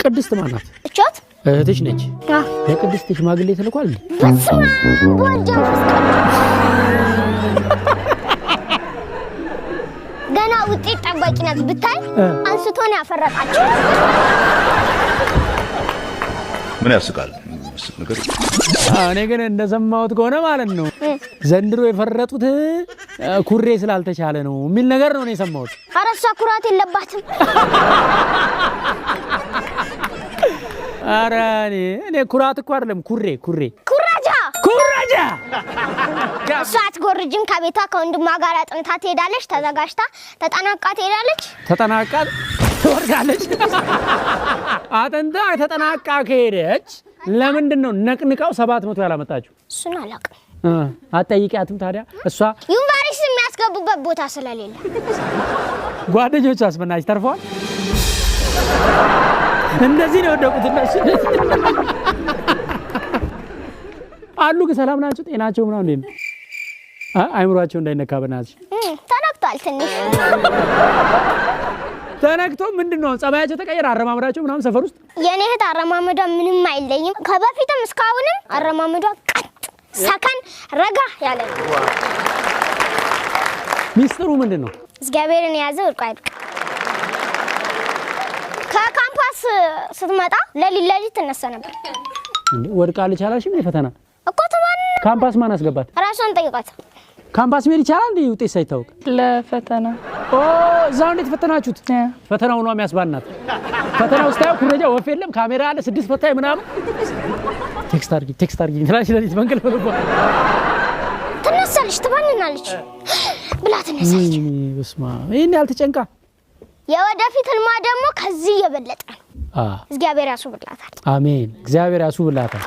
ቅድስት ማናት? እቾት እህትሽ ነች። ለቅድስት ሽማግሌ ተልኳል። በስመ አብ ወልድ ገና ውጤት ጠባቂ ናት ብታይ አንስቶ ነው ያፈረጣችሁ። ምን ያስቃል? ነገር እኔ ግን እንደሰማሁት ከሆነ ማለት ነው ዘንድሮ የፈረጡት ኩሬ ስላልተቻለ ነው የሚል ነገር ነው የሰማሁት። አረሳ ኩራት የለባትም። አረ እኔ ኩራት እኮ አይደለም ኩራጃ እሷት ጎርጅም ከቤቷ ከወንድሟ ጋር አጥንታ ትሄዳለች። ተዘጋጅታ ተጠናቃ ትሄዳለች። ተጠናቃ ትወርዳለች። አጥንታ ተጠናቃ ከሄደች ለምንድን ነው ነቅንቃው 700 ያላመጣችሁ? እሱን አላውቅም። አትጠይቂያትም ታዲያ? እሷ ዩኒቨርሲቲ የሚያስገቡበት ቦታ ስለሌለ ጓደኞቿ አስበናች ተርፈዋል። እንደዚህ ነው ወደቁት እነሱ አሉ። ሰላም ናቸው? ጤናቸው ምናምን እንዴ? አይምሯቸው እንዳይነካ በናትሽ። ተነክቷል ትንሽ ተነክቶ ምንድነው ጸባያቸው ተቀየረ? አረማመዳቸው ምናምን ሰፈር ውስጥ የኔ እህት አረማመዷ ምንም አይለይም። ከበፊትም እስካሁንም አረማመዷ ቀጥ ሰከን ረጋ ያለ ነው። ሚስጥሩ ምንድነው? እግዚአብሔርን የያዘ ወርቅ አይደል። ከካምፓስ ስትመጣ ለሊት ተነሳ ነበር። ወድቃ አልቻላሽም? የፈተና እኮ ተማን ካምፓስ ማን አስገባት? ራሷን ጠይቃት። ካምፓስ ምን ይቻላል እንዴ? ውጤት ሳይታወቅ ለፈተና እዛው እንዴት ፈተናችሁት? ፈተናው ነው የሚያስባናት። ፈተናው ስታዩ ኩረጃ ወፍ የለም ካሜራ አለ 6 ፈታኝ ምናምን ቴክስት አድርጊ ትላለች። ለሊት መንገል ትነሳለች ትባንናለች ብላ ትነሳለች። በስማ ይሄን ያልተጨንቃ የወደፊት ህልሟ ደግሞ ከዚህ የበለጠ ነው። እግዚአብሔር ያሱብላታል። አሜን። እግዚአብሔር ያሱብላታል።